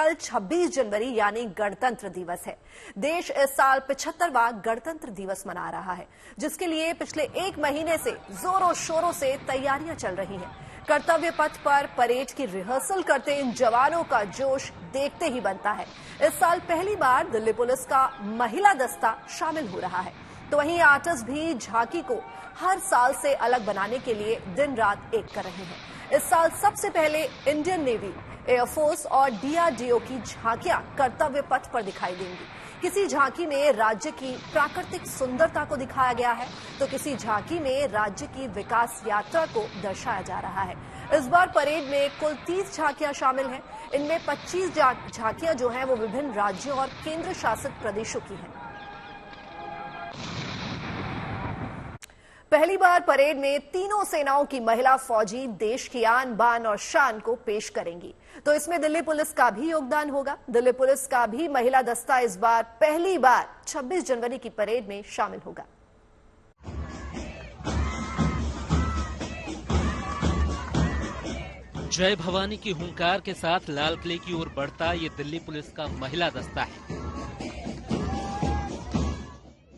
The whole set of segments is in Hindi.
कल 26 जनवरी यानी गणतंत्र दिवस है। देश इस साल 75वां गणतंत्र दिवस मना रहा है, जिसके लिए पिछले एक महीने से जोरों शोरों से तैयारियां चल रही हैं। कर्तव्य पथ पर परेड की रिहर्सल करते इन जवानों का जोश देखते ही बनता है। इस साल पहली बार दिल्ली पुलिस का महिला दस्ता शामिल हो रहा है, तो वहीं आर्टिस्ट भी झांकी को हर साल से अलग बनाने के लिए दिन रात एक कर रहे हैं। इस साल सबसे पहले इंडियन नेवी, एयरफोर्स और डीआरडीओ की झांकियां कर्तव्य पथ पर दिखाई देंगी। किसी झांकी में राज्य की प्राकृतिक सुंदरता को दिखाया गया है, तो किसी झांकी में राज्य की विकास यात्रा को दर्शाया जा रहा है। इस बार परेड में कुल 30 झांकियां शामिल हैं। इनमें 25 झांकियां जो हैं वो विभिन्न राज्यों और केंद्र शासित प्रदेशों की हैं। पहली बार परेड में तीनों सेनाओं की महिला फौजी देश की आन बान और शान को पेश करेंगी, तो इसमें दिल्ली पुलिस का भी योगदान होगा। दिल्ली पुलिस का भी महिला दस्ता इस बार पहली बार 26 जनवरी की परेड में शामिल होगा। जय भवानी की हुंकार के साथ लाल किले की ओर बढ़ता ये दिल्ली पुलिस का महिला दस्ता है।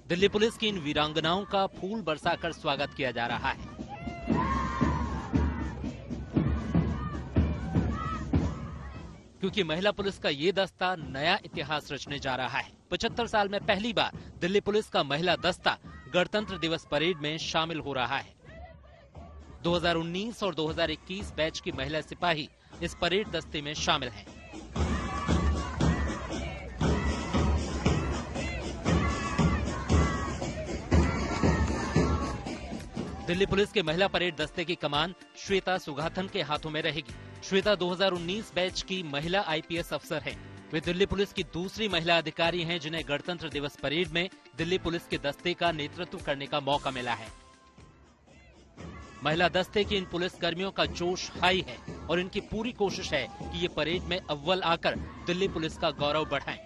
दिल्ली पुलिस की इन वीरांगनाओं का फूल बरसाकर स्वागत किया जा रहा है। क्योंकि महिला पुलिस का ये दस्ता नया इतिहास रचने जा रहा है। 75 साल में पहली बार दिल्ली पुलिस का महिला दस्ता गणतंत्र दिवस परेड में शामिल हो रहा है। 2019 और 2021 बैच की महिला सिपाही इस परेड दस्ते में शामिल हैं। दिल्ली पुलिस के महिला परेड दस्ते की कमान श्वेता सुगाथन के हाथों में रहेगी। श्वेता 2019 बैच की महिला आईपीएस अफसर हैं। वे दिल्ली पुलिस की दूसरी महिला अधिकारी हैं जिन्हें गणतंत्र दिवस परेड में दिल्ली पुलिस के दस्ते का नेतृत्व करने का मौका मिला है। महिला दस्ते के इन पुलिस कर्मियों का जोश हाई है और इनकी पूरी कोशिश है कि ये परेड में अव्वल आकर दिल्ली पुलिस का गौरव बढ़ाएं।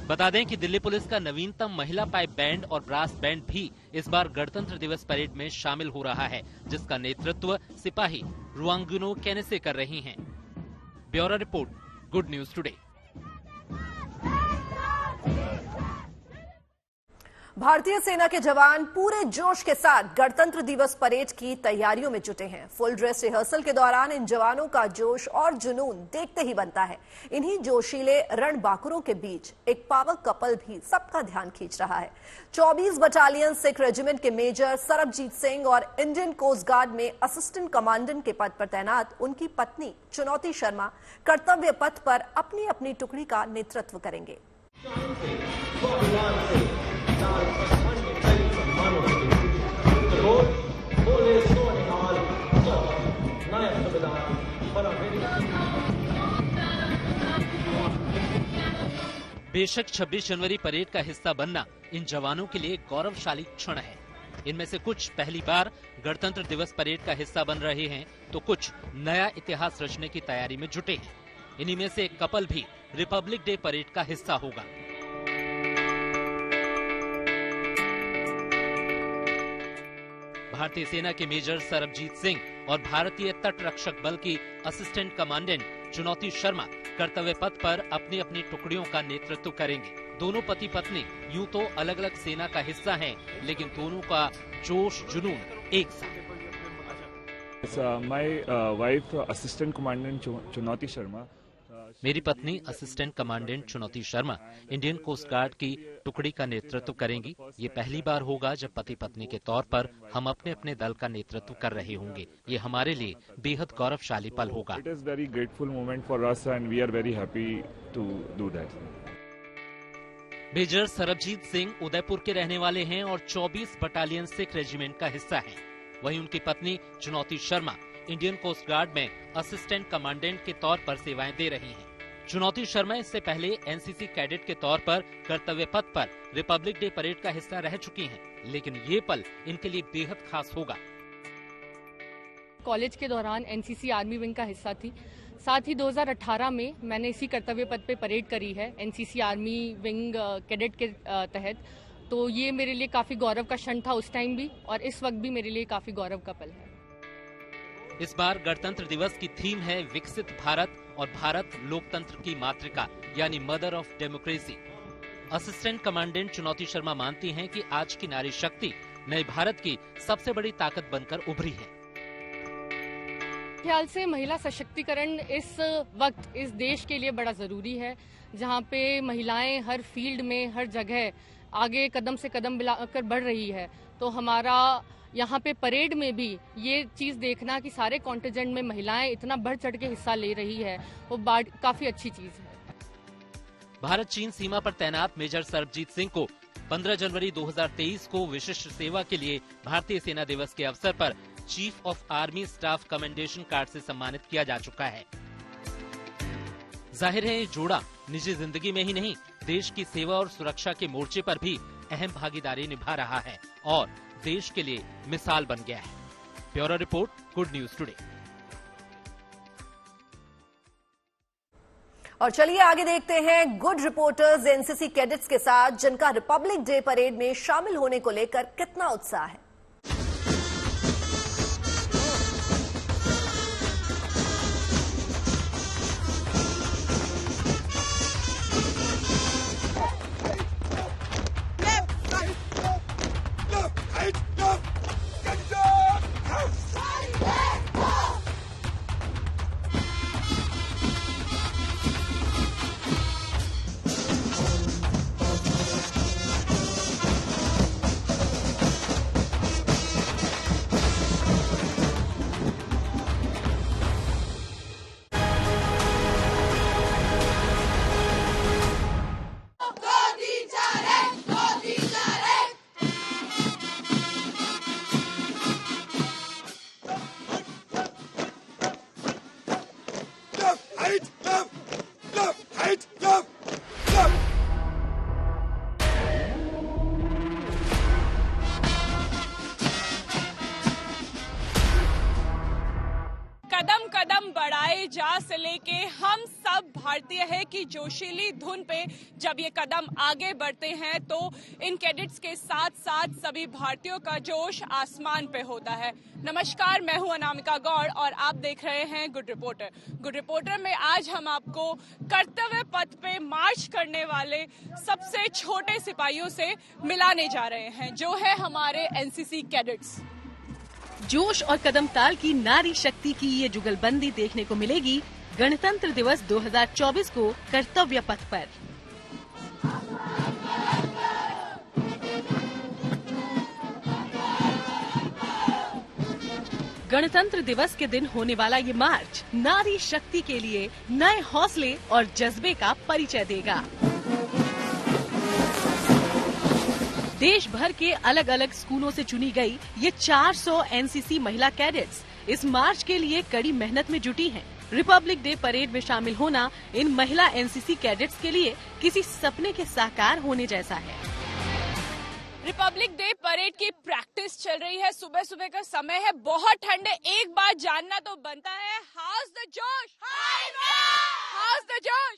बता दें कि दिल्ली पुलिस का नवीनतम महिला पाइप बैंड और ब्रास बैंड भी इस बार गणतंत्र दिवस परेड में शामिल हो रहा है, जिसका नेतृत्व सिपाही रुआंगुनो केनेसे कर रही हैं। Bureau report, good news today. भारतीय सेना के जवान पूरे जोश के साथ गणतंत्र दिवस परेड की तैयारियों में जुटे हैं। फुल ड्रेस रिहर्सल के दौरान इन जवानों का जोश और जुनून देखते ही बनता है। इन्हीं जोशीले रणबांकुरों के बीच एक पावक कपल भी सबका ध्यान खींच रहा है। 24 बटालियन सिख रेजिमेंट के मेजर सरबजीत सिंह और इंडियन कोस्ट गार्ड में असिस्टेंट कमांडेंट के पद पर तैनात उनकी पत्नी चुनौती शर्मा कर्तव्य पथ पर अपनी अपनी टुकड़ी का नेतृत्व करेंगे। बेशक 26 जनवरी परेड का हिस्सा बनना इन जवानों के लिए गौरवशाली क्षण है। इनमें से कुछ पहली बार गणतंत्र दिवस परेड का हिस्सा बन रहे हैं, तो कुछ नया इतिहास रचने की तैयारी में जुटे हैं। इन्हीं में से एक कपल भी रिपब्लिक डे परेड का हिस्सा होगा। भारतीय सेना के मेजर सरबजीत सिंह और भारतीय तट रक्षक बल की असिस्टेंट कमांडेंट चुनौती शर्मा कर्तव्य पथ पर अपनी अपनी टुकड़ियों का नेतृत्व करेंगे। दोनों पति पत्नी यूं तो अलग अलग सेना का हिस्सा हैं, लेकिन दोनों का जोश जुनून एक साथ। माय वाइफ असिस्टेंट कमांडेंट चुनौती शर्मा। मेरी पत्नी असिस्टेंट कमांडेंट चुनौती शर्मा इंडियन कोस्ट गार्ड की टुकड़ी का नेतृत्व करेंगी। ये पहली बार होगा जब पति पत्नी के तौर पर हम अपने अपने दल का नेतृत्व कर रहे होंगे। ये हमारे लिए बेहद गौरवशाली पल होगा। It is very grateful moment for us and we are very happy to do that. Major Sarabjit Singh Udaipur के रहने वाले हैं और 24 बटालियन सिख रेजिमेंट का हिस्सा हैं। वहीं उनकी पत्नी चुनौती शर्मा इंडियन कोस्ट गार्ड में असिस्टेंट कमांडेंट के तौर पर सेवाएं दे रही हैं। चुनौती शर्मा इससे पहले एनसीसी कैडेट के तौर पर कर्तव्य पथ पर रिपब्लिक डे परेड का हिस्सा रह चुकी हैं, लेकिन ये पल इनके लिए बेहद खास होगा। कॉलेज के दौरान एनसीसी आर्मी विंग का हिस्सा थी। साथ ही 2018 में मैंने इसी कर्तव्य पथ पे परेड करी है एनसीसी आर्मी विंग कैडेट के तहत। तो ये मेरे लिए काफी गौरव का क्षण था उस टाइम भी, और इस वक्त भी मेरे लिए काफी गौरव का पल है। इस बार गणतंत्र दिवस की थीम है विकसित भारत और भारत लोकतंत्र की मातृका। यानी mother of democracy. Assistant commandant चुनौती शर्मा मानती हैं कि आज की नारी शक्ति नए भारत की सबसे बड़ी ताकत बनकर उभरी है। ख्याल से महिला सशक्तिकरण इस वक्त इस देश के लिए बड़ा जरूरी है, जहां पे महिलाएं हर फील्ड में हर जगह आगे कदम से कदम मिलाकर बढ़ रही है। तो हमारा यहाँ पे परेड में भी ये चीज देखना कि सारे कॉन्टिजेंट में महिलाएं इतना बढ़ चढ़ के हिस्सा ले रही है, वो काफी अच्छी चीज है। भारत चीन सीमा पर तैनात मेजर सरबजीत सिंह को 15 जनवरी 2023 को विशिष्ट सेवा के लिए भारतीय सेना दिवस के अवसर पर chief of army staff commendation card से सम्मानित किया जा चुका है। जाहिर है ये जोड़ा निजी जिंदगी में ही नहीं, देश की सेवा और सुरक्षा के मोर्चे पर भी अहम भागीदारी निभा रहा है और देश के लिए मिसाल बन गया है। Bureau report, good news today. और चलिए आगे देखते हैं गुड रिपोर्टर्स एनसीसी कैडेट्स के साथ, जिनका रिपब्लिक डे परेड में शामिल होने को लेकर कितना उत्साह है। कदम कदम बढ़ाए जा से लेके हम सब भारतीय है कि जोशीली धुन पे जब ये कदम आगे बढ़ते हैं तो इन कैडेट्स के साथ साथ सभी भारतीयों का जोश आसमान पे होता है। नमस्कार, मैं हूं अनामिका गौड़ और आप देख रहे हैं गुड रिपोर्टर। गुड रिपोर्टर में आज हम आपको कर्तव्य पथ पे मार्च करने वाले सबसे छोटे सिपाहियों से मिलाने जा रहे हैं, जो है हमारे एनसीसी कैडेट्स। जोश और कदम ताल की नारी शक्ति की ये जुगलबंदी देखने को मिलेगी गणतंत्र दिवस 2024 को कर्तव्य पथ पर। गणतंत्र दिवस के दिन होने वाला ये मार्च नारी शक्ति के लिए नए हौसले और जज्बे का परिचय देगा। देश भर के अलग अलग स्कूलों से चुनी गई ये 400 एनसीसी महिला कैडेट्स इस मार्च के लिए कड़ी मेहनत में जुटी हैं। रिपब्लिक डे परेड में शामिल होना इन महिला एनसीसी कैडेट्स के लिए किसी सपने के साकार होने जैसा है। रिपब्लिक डे परेड की प्रैक्टिस चल रही है, सुबह सुबह का समय है, बहुत ठंड है। एक बात जानना तो बनता है, हाउस द जोश, हाउस द जोश।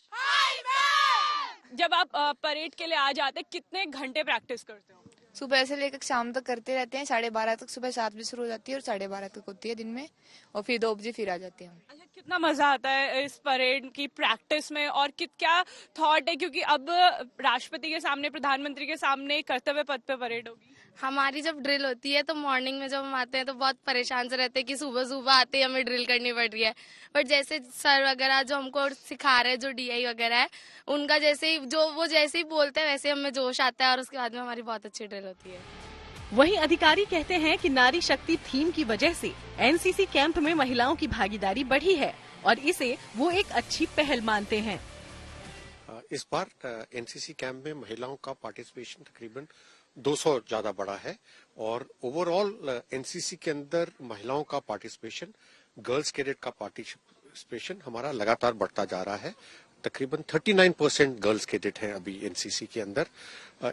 जब आप परेड के लिए आ जाते कितने घंटे प्रैक्टिस करते हो? सुबह से लेकर शाम तक करते रहते हैं। 12:30 तक, सुबह 7 बजे शुरू हो जाती है और 12:30 तक होती है दिन में, और फिर 2 बजे फिर आ जाते हैं। अच्छा, कितना मजा आता है इस परेड की प्रैक्टिस में और क्या थॉट है, क्योंकि अब राष्ट्रपति के सामने, प्रधानमंत्री के सामने कर्तव्य पथ पे परेड होगी। हमारी जब ड्रिल होती है तो मॉर्निंग में जब हम आते हैं तो बहुत परेशान से रहते हैं कि सुबह सुबह आते ही हमें ड्रिल करनी पड़ रही है। बट जैसे सर वगैरह जो हमको सिखा रहे हैं, जो डीआई वगैरह है, उनका जैसे ही बोलते हैं वैसे हमें जोश आता है और उसके बाद में हमारी बहुत अच्छी ड्रिल होती है। वहीं अधिकारी कहते हैं कि नारी शक्ति थीम की वजह से एनसीसी कैंप में महिलाओं की भागीदारी बढ़ी है और इसे वो एक अच्छी पहल मानते हैं। इस बार एनसीसी कैंप में महिलाओं का पार्टिसिपेशन तकरीबन 200 ज्यादा बढ़ा है और ओवरऑल एनसीसी के अंदर महिलाओं का पार्टिसिपेशन, गर्ल्स कैडेट का पार्टिसिपेशन हमारा लगातार बढ़ता जा रहा है। तकरीबन 39% गर्ल्स कैडेट हैं अभी एनसीसी के अंदर।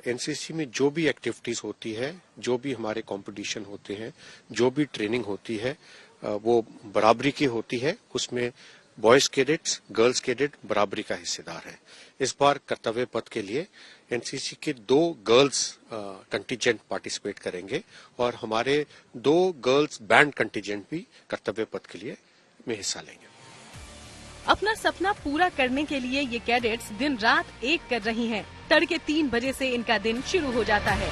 एनसीसी में जो भी एक्टिविटीज होती है, जो भी हमारे कंपटीशन होते हैं, जो भी ट्रेनिंग होती है, वो बराबरी की होती है। उसमें बॉयज कैडेट्स, गर्ल्स कैडेट बराबरी का हिस्सेदार है। इस बार कर्तव्य पथ के लिए एनसीसी के 2 गर्ल्स कंटिजेंट पार्टिसिपेट करेंगे और हमारे 2 गर्ल्स बैंड कंटिजेंट भी कर्तव्य पथ के लिए में हिस्सा लेंगे। अपना सपना पूरा करने के लिए ये कैडेट्स दिन रात एक कर रही हैं। तड़के 3 बजे से इनका दिन शुरू हो जाता है।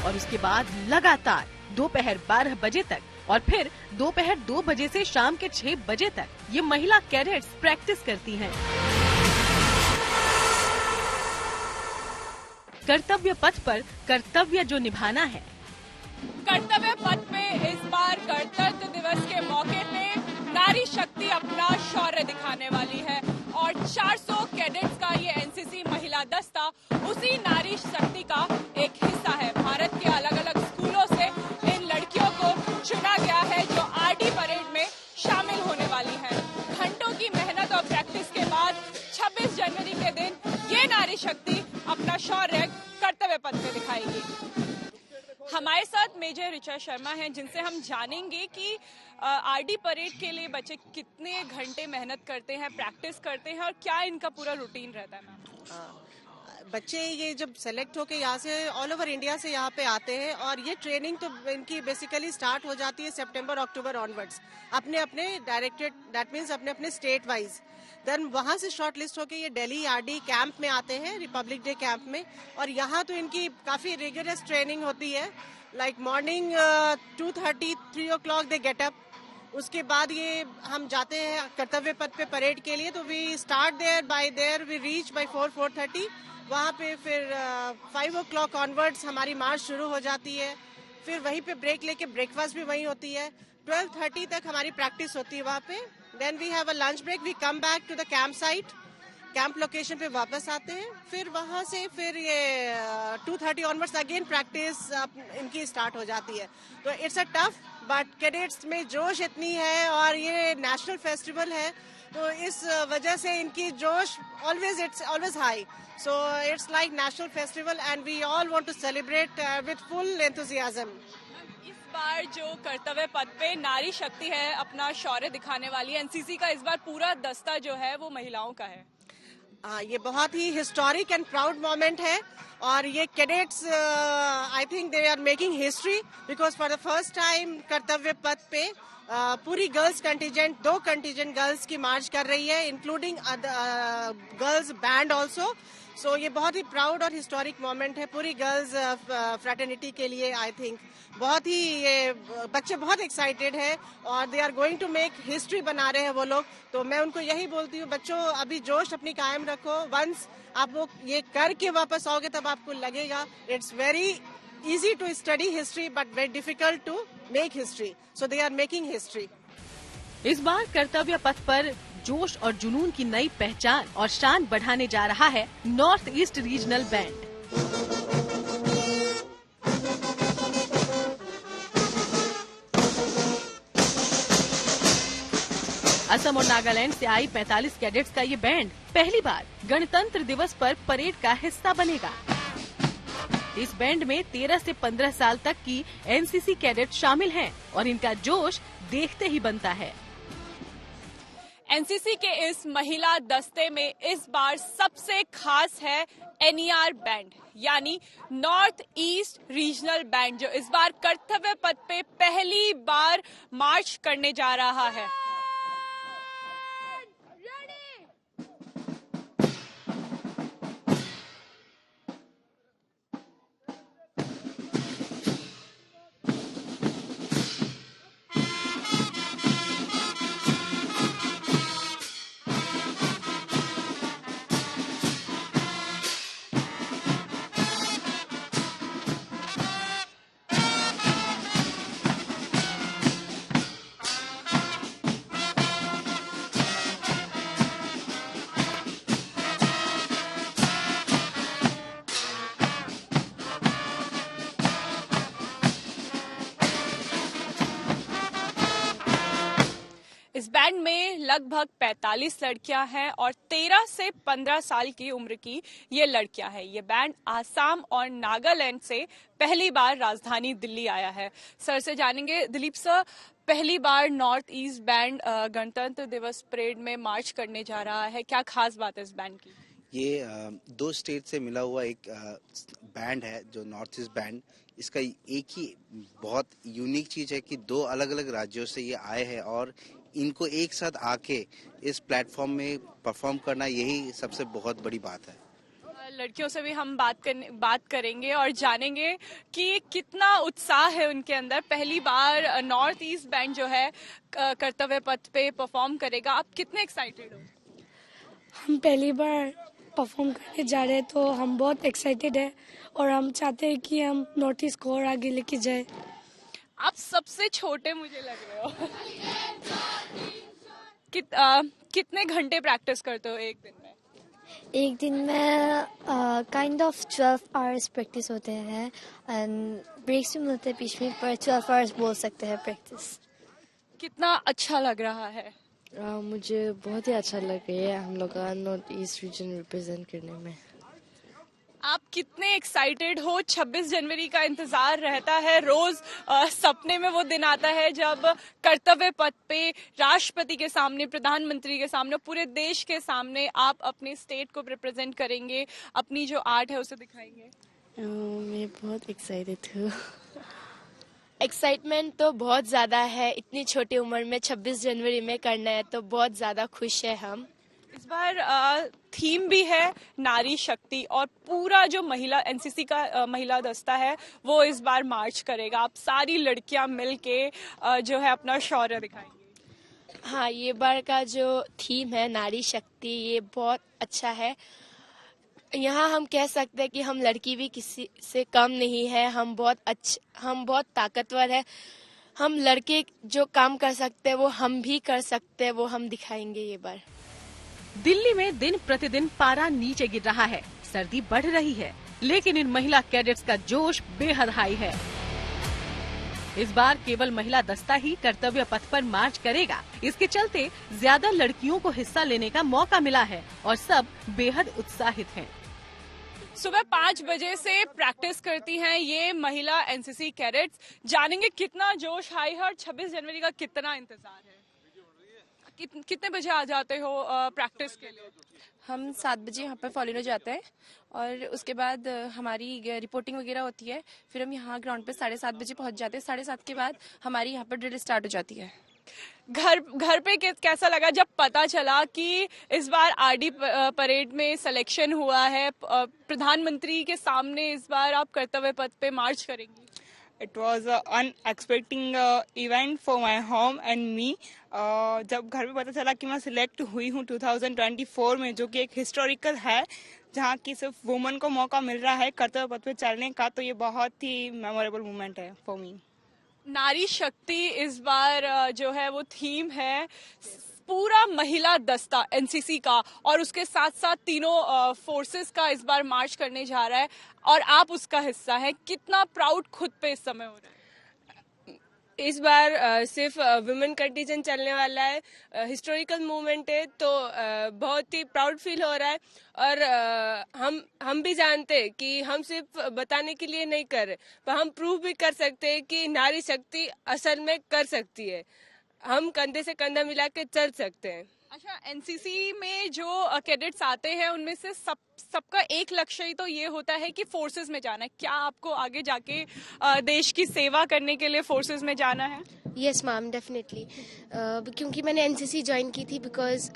और उसके बाद लगातार दोपहर 12 बजे तक और फिर दोपहर 2 बजे से शाम के 6 बजे तक ये महिला कैडेट्स प्रैक्टिस करती हैं। कर्तव्य पथ पर कर्तव्य जो निभाना है। कर्तव्य पथ पे इस बार गणतंत्र दिवस के मौके पे नारी शक्ति अपना शौर्य दिखाने वाली है और 400 कैडेट्स का ये एनसीसी महिला दस्ता उसी नारी शक्ति का एक हिस्सा है। भारत के अलग अलग स्कूलों से इन लड़कियों को चुना गया है जो आरडी परेड में शामिल होने वाली हैं। घंटों की मेहनत और प्रैक्टिस के बाद 26 जनवरी के दिन ये नारी शक्ति अपना शौर्य कर्तव्य पथ पे दिखाएगी। हमारे साथ मेजर ऋचा शर्मा हैं जिनसे हम जानेंगे कि आरडी परेड के लिए बच्चे कितने घंटे मेहनत करते हैं, प्रैक्टिस करते हैं और क्या इनका पूरा रूटीन रहता है। मैम, बच्चे ये जब सेलेक्ट होके यहाँ से ऑल ओवर इंडिया से यहाँ पे आते हैं और ये ट्रेनिंग तो इनकी बेसिकली स्टार्ट हो जाती है सितंबर अक्टूबर ऑनवर्ड्स अपने अपने डायरेक्टेड, दैट मीन्स अपने अपने स्टेट वाइज। देन वहाँ से शॉर्ट लिस्ट होके ये दिल्ली आरडी कैंप में आते हैं, रिपब्लिक डे कैंप में। और यहाँ तो इनकी काफ़ी रिगरस ट्रेनिंग होती है। Like morning 2:30 3 o'clock they get up. उसके बाद ये हम जाते हैं कर्तव्य पथ पे परेड के लिए। तो we start there we reach by 4:30। वहाँ पे फिर 5 o'clock ऑनवर्ड्स हमारी मार्च शुरू हो जाती है। फिर वहीं पे ब्रेक लेके ब्रेकफास्ट भी वहीं होती है। 12:30 तक हमारी प्रैक्टिस होती है वहाँ पे। Then we have a lunch break, we come back to the camp site, camp location पे वापस आते हैं। फिर वहाँ से फिर ये 2:30 ऑनवर्ड्स अगेन प्रैक्टिस इनकी स्टार्ट हो जाती है। तो it's a tough, but cadets में जोश इतनी है और ये नेशनल फेस्टिवल है तो इस वजह से इनकी जोश it's always high. So it's like national festival and we all want to celebrate with full enthusiasm. इस बार जो कर्तव्य पथ पे नारी शक्ति है अपना शौर्य दिखाने वाली है, एनसीसी का इस बार पूरा दस्ता जो है वो महिलाओं का है। ये बहुत ही हिस्टोरिक एंड प्राउड मोमेंट है और ये cadets I think they are making history because for the first time Kartavya Path पे पूरी गर्ल्स कंटिजेंट, 2 कंटिजेंट गर्ल्स की मार्च कर रही है, इंक्लूडिंग गर्ल्स बैंड ऑल्सो। सो ये बहुत ही प्राउड और हिस्टोरिक मोमेंट है पूरी गर्ल्स फ्रेटर्निटी के लिए। आई थिंक बहुत ही ये बच्चे बहुत एक्साइटेड है और they are going to make history बना रहे हैं वो लोग। तो मैं उनको यही बोलती हूँ, बच्चों अभी जोश अपनी कायम रखो। वंस आप वो ये करके वापस आओगे तब आपको लगेगा it's very easy to study history but very difficult to make history. So they are making history. इस बार कर्तव्य पथ पर जोश और जुनून की नई पहचान और शान बढ़ाने जा रहा है north east regional band. Assam और नागालैंड से आई 45 कैडेट्स का ये बैंड पहली बार गणतंत्र दिवस पर परेड का हिस्सा बनेगा। इस बैंड में 13 से 15 साल तक की एनसीसी कैडेट शामिल हैं और इनका जोश देखते ही बनता है। एनसीसी के इस महिला दस्ते में इस बार सबसे खास है एनईआर बैंड यानी नॉर्थ ईस्ट रीजनल बैंड जो इस बार कर्तव्य पथ पे पहली बार मार्च करने जा रहा है। इस बैंड में लगभग 45 लड़कियां हैं और 13 से 15 साल की उम्र की ये लड़कियां हैं। ये बैंड आसाम और नागालैंड से पहली बार राजधानी दिल्ली आया है। सर से जानेंगे, दिलीप सर, पहली बार नॉर्थ ईस्ट बैंड गणतंत्र दिवस परेड में मार्च करने जा रहा है, क्या खास बात है इस बैंड की? ये 2 स्टेट से मिला हुआ एक बैंड है जो नॉर्थ ईस्ट बैंड। इसका एक ही बहुत यूनिक चीज है कि 2 अलग अलग राज्यों से ये आए हैं और इनको एक साथ आके इस प्लेटफॉर्म में परफॉर्म करना, यही सबसे बहुत बड़ी बात है। लड़कियों से भी हम बात करेंगे और जानेंगे कि कितना उत्साह है उनके अंदर। पहली बार नॉर्थ ईस्ट बैंड जो है कर्तव्य पथ पे परफॉर्म करेगा। आप कितने एक्साइटेड हो? हम पहली बार परफॉर्म करने जा रहे हैं तो हम बहुत एक्साइटेड है और हम चाहते हैं कि हम नॉर्थ ईस्ट को और आगे लेके जाए। आप सबसे छोटे मुझे लग रहे हो। कितने घंटे प्रैक्टिस करते हो एक दिन में? एक दिन में काइंड ऑफ 12 आवर्स प्रैक्टिस होते हैं एंड ब्रेक्स भी मिलते हैं बीच में, पर 12 आवर्स बोल सकते हैं प्रैक्टिस। कितना अच्छा लग रहा है? मुझे बहुत ही अच्छा लग रहा है हम लोग का नॉर्थ ईस्ट रीजन रिप्रेजेंट करने में। आप कितने एक्साइटेड हो? 26 जनवरी का इंतजार रहता है रोज। सपने में वो दिन आता है जब कर्तव्य पथ पे राष्ट्रपति के सामने, प्रधानमंत्री के सामने, पूरे देश के सामने आप अपने स्टेट को रिप्रेजेंट करेंगे, अपनी जो आर्ट है उसे दिखाएंगे। मैं बहुत एक्साइटेड हूँ। एक्साइटमेंट तो बहुत ज़्यादा है। इतनी छोटी उम्र में 26 जनवरी में करना है तो बहुत ज़्यादा खुश है हम। इस बार थीम भी है नारी शक्ति और पूरा जो महिला एनसीसी का महिला दस्ता है वो इस बार मार्च करेगा। आप सारी लड़कियां मिलके जो है अपना शौर्य दिखाएंगे। हाँ, ये बार का जो थीम है नारी शक्ति, ये बहुत अच्छा है। यहाँ हम कह सकते हैं कि हम लड़की भी किसी से कम नहीं है। हम बहुत ताकतवर है। हम लड़के जो काम कर सकते हैं वो हम भी कर सकते हैं, वो हम दिखाएंगे ये बार। दिल्ली में दिन प्रतिदिन पारा नीचे गिर रहा है, सर्दी बढ़ रही है, लेकिन इन महिला कैडेट्स का जोश बेहद हाई है। इस बार केवल महिला दस्ता ही कर्तव्य पथ पर मार्च करेगा। इसके चलते ज्यादा लड़कियों को हिस्सा लेने का मौका मिला है और सब बेहद उत्साहित हैं। सुबह 5 बजे से प्रैक्टिस करती हैं ये महिला एनसीसी कैडेट्स। जानेंगे कितना जोश हाई है और 26 जनवरी का कितना इंतजार है। कितने बजे आ जाते हो प्रैक्टिस के लिए? हम 7 बजे यहाँ पर फॉलिनो जाते हैं और उसके बाद हमारी रिपोर्टिंग वगैरह होती है। फिर हम यहाँ ग्राउंड पे 7:30 बजे पहुँच जाते हैं। 7:30 के बाद हमारी यहाँ पर ड्रिल स्टार्ट हो जाती है। घर पे कैसा लगा जब पता चला कि इस बार आरडी परेड में सिलेक्शन हुआ है? प्रधानमंत्री के सामने इस बार आप कर्तव्य पथ पे मार्च करेंगी। It was an unexpected event for my home and me. जब घर पे पता चला कि मैं सिलेक्ट हुई हूँ 2024 में, जो कि एक हिस्टोरिकल है जहाँ की सिर्फ वुमेन को मौका मिल रहा है कर्तव्य पथ पे चलने का, तो ये बहुत ही मेमोरेबल मोमेंट है फॉर मी। नारी शक्ति इस बार जो है वो थीम है। पूरा महिला दस्ता एनसीसी का और उसके साथ साथ तीनों फोर्सेस का इस बार मार्च करने जा रहा है और आप उसका हिस्सा है। कितना प्राउड खुद पे इस समय हो रहा है? इस बार सिर्फ वुमेन कंटीजेंट चलने वाला है, हिस्टोरिकल मूवमेंट है, तो बहुत ही प्राउड फील हो रहा है। और हम भी जानते हैं कि हम सिर्फ बताने के लिए नहीं कर रहे, पर हम प्रूव भी कर सकते हैं कि नारी शक्ति असल में कर सकती है। हम कंधे से कंधा मिला के चल सकते हैं। अच्छा, एनसीसी में जो कैडेट्स आते हैं उनमें से सबका एक लक्ष्य ही तो ये होता है कि फोर्सेस में जाना है। क्या आपको आगे जाके देश की सेवा करने के लिए फोर्सेस में जाना है? Yes ma'am, definitely. क्योंकि मैंने एनसीसी ज्वाइन की थी बिकॉज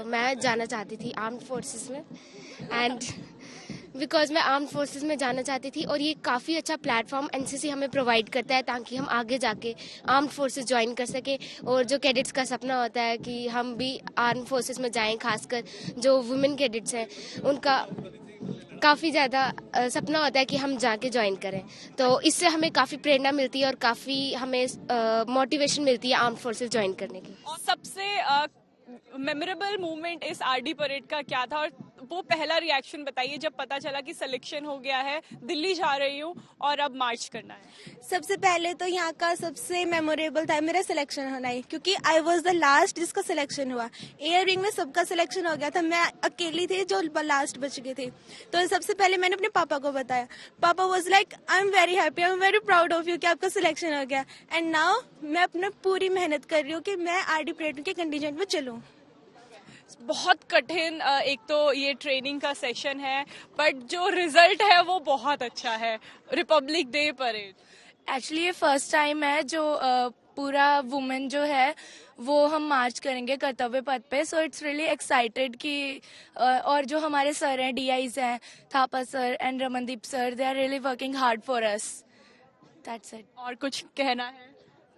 मैं जाना चाहती थी आर्म्ड फोर्सेस में, एंड बिकॉज मैं आर्म्ड फोर्सेस में जाना चाहती थी और ये काफ़ी अच्छा प्लेटफॉर्म एनसीसी हमें प्रोवाइड करता है ताकि हम आगे जाके आर्म्ड फोर्सेस ज्वाइन कर सके। और जो कैडेट्स का सपना होता है कि हम भी आर्म्ड फोर्सेस में जाएं, खासकर जो वुमेन कैडेट्स हैं उनका काफ़ी ज़्यादा सपना होता है कि हम जाके ज्वाइन करें। तो इससे हमें काफ़ी प्रेरणा मिलती है और काफ़ी हमें मोटिवेशन मिलती है आर्म्ड फोर्सेस ज्वाइन करने की। और सबसे मेमोरेबल मूवमेंट इस आरडी परेड का क्या था और वो पहला रिएक्शन बताइए जब पता चला कि सिलेक्शन हो गया है, दिल्ली जा रही हूँ और अब मार्च करना है? सबसे पहले तो यहाँ का सबसे मेमोरेबल था मेरा सिलेक्शन होना ही, क्योंकि आई वाज द लास्ट जिसका सिलेक्शन हुआ। एयर विंग में सबका सिलेक्शन हो गया था, मैं अकेली थी जो लास्ट बच गए थे। तो सबसे पहले मैंने अपने पापा को बताया। पापा was like I am very happy, I am very proud of you कि आपका सिलेक्शन हो गया। एंड नाउ मैं अपना पूरी मेहनत कर रही हूँ कि मैं आरडी परेड के कंटीजेंट में चलूँ। बहुत कठिन एक तो ये ट्रेनिंग का सेशन है, बट जो रिजल्ट है वो बहुत अच्छा है। रिपब्लिक डे परेड एक्चुअली ये फर्स्ट टाइम है जो पूरा वुमेन जो है वो हम मार्च करेंगे कर्तव्य पथ पे। सो इट्स रियली एक्साइटेड कि और जो हमारे सर हैं, डीआईज हैं, Thapa sir and Ramandeep sir, they are really working hard for us. That's it. और कुछ कहना है?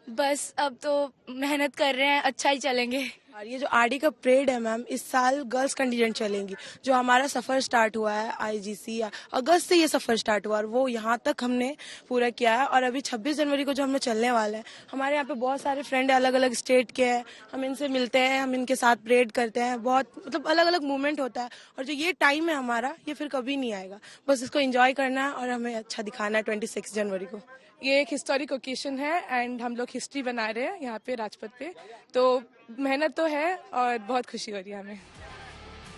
बस अब तो मेहनत कर रहे हैं, अच्छा ही चलेंगे। और ये जो आरडी का परेड है मैम, इस साल गर्ल्स कंटिजेंट चलेंगी। जो हमारा सफर स्टार्ट हुआ है आईजीसी, अगस्त से ये सफर स्टार्ट हुआ और वो यहाँ तक हमने पूरा किया है। और अभी 26 जनवरी को जो हम लोग चलने वाले हैं, हमारे यहाँ पे बहुत सारे फ्रेंड अलग अलग स्टेट के हैं, हम इनसे मिलते हैं, हम इनके साथ परेड करते हैं, बहुत मतलब अलग अलग मूवमेंट होता है। और जो ये टाइम है हमारा, ये फिर कभी नहीं आएगा। बस इसको एंजॉय करना है और हमें अच्छा दिखाना है 26 जनवरी को। ये एक हिस्टोरिक ओकेशन है एंड हम लोग हिस्ट्री बना रहे हैं यहाँ पे राजपथ पे, तो मेहनत तो है और बहुत खुशी हो रही है हमें।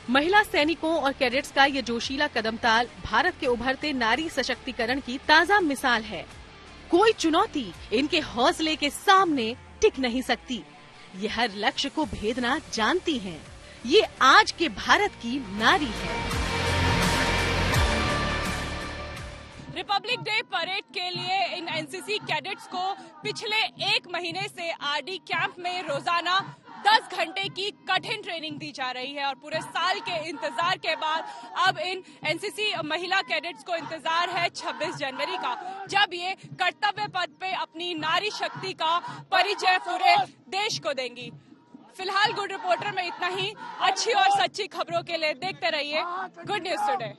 महिला सैनिकों और कैडेट्स का ये जोशीला कदमताल भारत के उभरते नारी सशक्तिकरण की ताजा मिसाल है। कोई चुनौती इनके हौसले के सामने टिक नहीं सकती। ये हर लक्ष्य को भेदना जानती हैं। ये आज के भारत की नारी है। रिपब्लिक डे परेड के लिए इन एनसीसी कैडेट्स को पिछले 1 महीने से आरडी कैंप में रोजाना 10 घंटे की कठिन ट्रेनिंग दी जा रही है। और पूरे साल के इंतजार के बाद अब इन एनसीसी महिला कैडेट्स को इंतजार है 26 जनवरी का, जब ये कर्तव्य पथ पे अपनी नारी शक्ति का परिचय पूरे देश को देंगी। फिलहाल गुड रिपोर्टर में इतना ही। अच्छी और सच्ची खबरों के लिए देखते रहिए गुड न्यूज टुडे।